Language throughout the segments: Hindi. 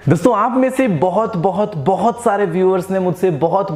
दोस्तों आप में से बहुत सारे व्यूअर्स ने मुझसे बहुत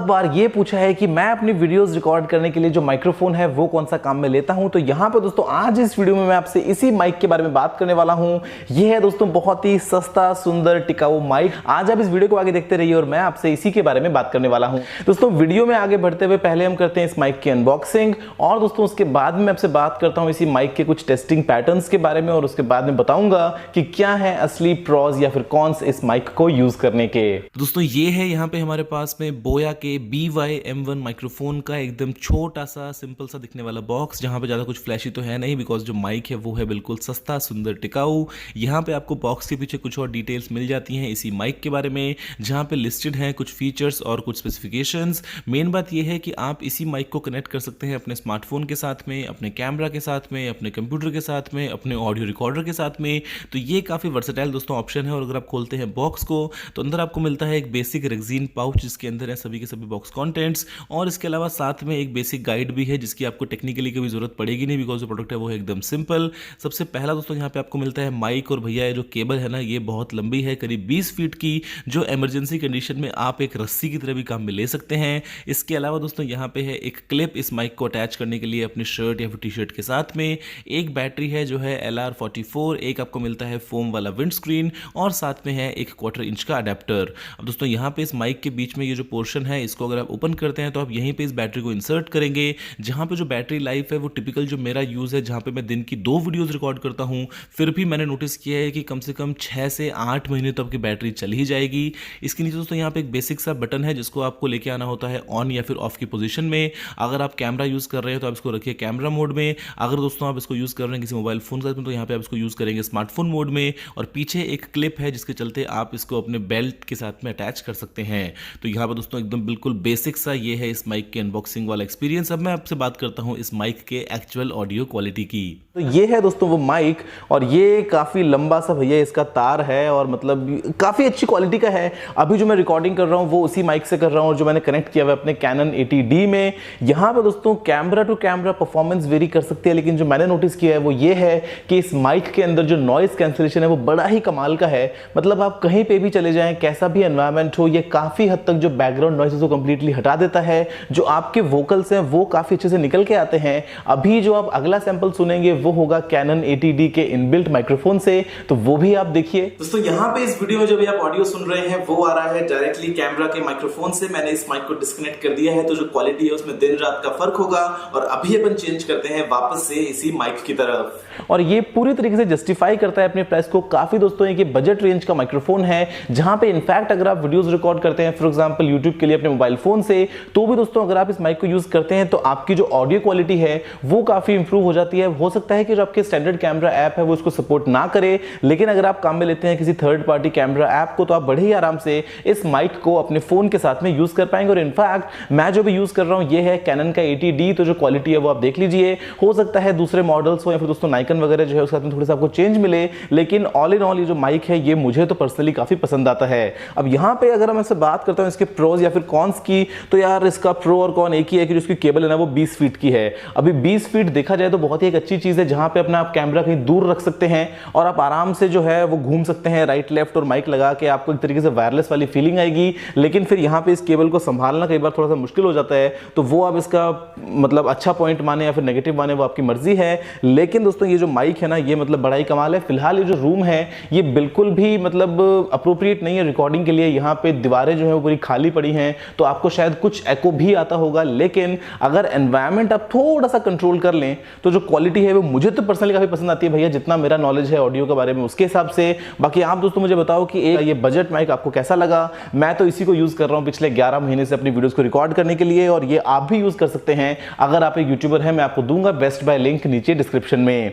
बार ये पूछा है कि मैं अपनी वीडियोस रिकॉर्ड करने के लिए जो माइक्रोफोन है वो कौन सा काम में लेता हूं। तो यहां पे दोस्तों आज इस वीडियो में मैं आपसे इसी माइक के बारे में बात करने वाला हूं। ये है दोस्तों बहुत ही सस्ता सुंदर टिकाऊ माइक। आज आप इस वीडियो को आगे देखते रहिए और मैं आपसे इसी के बारे में बात करने वाला हूं। दोस्तों वीडियो में आगे बढ़ते हुए पहले हम करते हैं इस माइक की अनबॉक्सिंग और दोस्तों उसके बाद में आपसे बात करता हूं इसी माइक के कुछ टेस्टिंग पैटर्न्स के बारे में और उसके बाद में बताऊंगा कि क्या है असली प्रॉज या फिर कॉन्स इस माइक को यूज करने के। दोस्तों ये है यहाँ पे हमारे पास में बोया के by-m1 माइक्रोफोन का एकदम छोटा सा सिंपल सा दिखने वाला बॉक्स, जहाँ पे ज़्यादा कुछ फ्लैशी तो है नहीं बिकॉज जो माइक है वो है बिल्कुल सस्ता सुंदर टिकाऊ। यहाँ पे आपको बॉक्स के पीछे कुछ और डिटेल्स मिल जाती हैं इसी माइक के बारे में, जहाँ पे लिस्टेड हैं कुछ फीचर्स और कुछ स्पेसिफिकेशंस। मेन बात यह है कि आप इसी माइक को कनेक्ट कर सकते हैं अपने स्मार्टफोन के साथ में, अपने कैमरा के साथ में, अपने कंप्यूटर के साथ में, अपने ऑडियो रिकॉर्डर के साथ में। तो ये काफ़ी वर्सेटाइल दोस्तों ऑप्शन है। और अगर आप खोलते हैं बॉक्स को तो अंदर आपको मिलता है एक बेसिक रेक्सीन पाउच जिसके अंदर है सभी के सभी बॉक्स कंटेंट्स, और इसके अलावा साथ में एक बेसिक गाइड भी है जिसकी आपको टेक्निकली कभी जरूरत पड़ेगी नहीं बिकॉज जो प्रोडक्ट है वो है एकदम सिंपल। सबसे पहला दोस्तों यहाँ पे आपको मिलता है माइक, और भैया जो केबल है ना ये बहुत लंबी है, करीब 20 फीट की, जो इमरजेंसी कंडीशन में आप एक रस्सी की तरह भी काम में ले सकते हैं। इसके अलावा दोस्तों यहाँ पे है एक क्लिप इस माइक को अटैच करने के लिए अपनी शर्ट या फिर टी शर्ट के साथ में। एक बैटरी है जो है LR44, एक आपको मिलता है फोम वाला विंड स्क्रीन, और साथ में है एक 1/4 इंच का अडेप्टर। अब दोस्तों यहाँ पे इस माइक के बीच में ये जो पोर्शन है इसको अगर आप ओपन करते हैं तो आप यहीं पे इस बैटरी को इंसर्ट करेंगे, जहाँ पे जो बैटरी लाइफ है वो टिपिकल जो मेरा यूज़ है, जहाँ पे मैं दिन की 2 वीडियोस रिकॉर्ड करता हूँ, फिर भी मैंने नोटिस किया है कि कम से कम 6 से 8 महीने तो आपकी बैटरी चल ही जाएगी। इसके नीचे दोस्तों यहाँ पे एक बेसिक सा बटन है जिसको आपको लेके आना होता है ऑन या फिर ऑफ की पोजीशन में। अगर आप कैमरा यूज़ कर रहे हैं तो आप इसको रखिए कैमरा मोड में, अगर दोस्तों आप इसको यूज़ कर रहे हैं किसी मोबाइल फोन के साथ में तो यहाँ पे आप इसको यूज़ करेंगे स्मार्टफोन मोड में। और पीछे एक क्लिप है जिसके चलते आप इसको अपने बेल्ट के साथ में अटैच कर सकते हैं। तो यहाँ पर दोस्तों एकदम बिल्कुल बेसिक सा ये है इस माइक के अनबॉक्सिंग वाला एक्सपीरियंस। अब मैं आपसे बात करता हूँ इस माइक के एक्चुअल ऑडियो क्वालिटी की। तो ये है दोस्तों वो माइक, और ये काफी लंबा सा भैया इसका तार है और मतलब काफी अच्छी क्वालिटी का है। अभी जो मैं रिकॉर्डिंग कर रहा हूँ वो उसी माइक से कर रहा हूँ और जो मैंने कनेक्ट किया हुआ है अपने कैनन 80D में। यहाँ पर दोस्तों camera to camera performance vary कर सकती है, लेकिन जो मैंने नोटिस किया है वो ये है कि इस माइक के अंदर जो नॉइस कैंसिलेशन है वो बड़ा ही कमाल का है। मतलब आप कहीं पे भी चले जाएं, कैसा भी एनवायरनमेंट हो, ये काफी हद तक जो बैकग्राउंड नॉइसेस को कंप्लीटली हटा देता है। जो आपके वोकल्स हैं वो काफी अच्छे से निकल के आते हैं। अभी जो आप अगला सैंपल सुनेंगे वो होगा कैनन 80D के इनबिल्ट माइक्रोफोन से, तो वो भी आप देखिए। दोस्तों यहाँ पे इस वीडियो में जो भी आप ऑडियो सुन रहे हैं वो आ रहा है डायरेक्टली कैमरा के माइक्रोफोन से। मैंने इस माइक को डिस्कनेक्ट कर दिया है, तो जो क्वालिटी है उसमें दिन रात का फर्क होगा। और अभी अपन चेंज करते हैं वापस से इसी माइक की तरफ, और ये पूरी तरीके से जस्टिफाई करता है अपने प्राइस को। काफी दोस्तों ये बजट रेंज का माइक्रोफोन है, जहां पे इनफैक्ट अगर आप वीडियोस रिकॉर्ड करते हैं फॉर एग्जांपल यूट्यूब के लिए अपने मोबाइल फोन से, तो भी दोस्तों अगर आप इस माइक को यूज करते हैं तो आपकी जो ऑडियो क्वालिटी है वो काफी इंप्रूव हो जाती है। हो सकता है कि जो आपके स्टैंडर्ड कैमरा ऐप है वो इसको सपोर्ट ना करे, लेकिन अगर आप काम में लेते हैं किसी थर्ड पार्टी कैमरा ऐप को, तो आप बड़े ही आराम से इस माइक को अपने फोन के साथ में यूज कर पाएंगे। और इनफैक्ट मैं जो भी यूज कर रहा हूं ये है कैनन का 80D, तो जो क्वालिटी है वो आप देख लीजिए। हो सकता है दूसरे मॉडल्स हो या फिर दोस्तों नाइकन वगैरह जो है उसके साथ में थोड़ा सा आपको चेंज मिले, लेकिन ऑल इन ऑल ये जो माइक है ये मुझे तो पर्सनली काफी पसंद आता है। अब यहाँ पे अगर मैं बात करता हूँ इसके प्रोज या फिर कॉन्स की, तो यार इसका प्रो और कॉन एक ही है कि जिसकी केबल है ना वो 20 फीट की है। अभी 20 फीट देखा जाए तो बहुत ही एक अच्छी चीज है, जहां पे अपना आप कैमरा कहीं दूर रख सकते हैं और आप आराम से जो है वो घूम सकते हैं राइट लेफ्ट, और माइक लगा के आपको एक तरीके से वायरलेस वाली फीलिंग आएगी। लेकिन फिर यहाँ पे इस केबल को संभालना कई बार थोड़ा सा मुश्किल हो जाता है, तो वो आप इसका मतलब अच्छा पॉइंट माने या फिर नेगेटिव माने वो आपकी मर्जी है। लेकिन दोस्तों ये जो माइक है ना ये मतलब बड़ा ही कमाल है। फिलहाल ये जो रूम है ये बिल्कुल भी मतलब अप्रोप्रिएट नहीं है रिकॉर्डिंग के लिए। यहाँ पे दीवारें जो है वो पूरी खाली पड़ी हैं, तो आपको शायद कुछ एको भी आता होगा, लेकिन अगर एनवायरनमेंट आप थोड़ा सा कंट्रोल कर लें तो जो क्वालिटी है वो मुझे तो पर्सनली काफी पसंद आती है भैया, जितना मेरा नॉलेज है ऑडियो के बारे में उसके हिसाब से। बाकी आप दोस्तों मुझे बताओ कि ये बजट माइक आपको कैसा लगा। मैं तो इसी को यूज कर रहा हूं पिछले 11 महीने से अपनी वीडियोस को रिकॉर्ड करने के लिए, और ये आप भी यूज कर सकते हैं अगर आप एक यूट्यूबर हैं। मैं आपको दूंगा बेस्ट बाय लिंक नीचे डिस्क्रिप्शन में।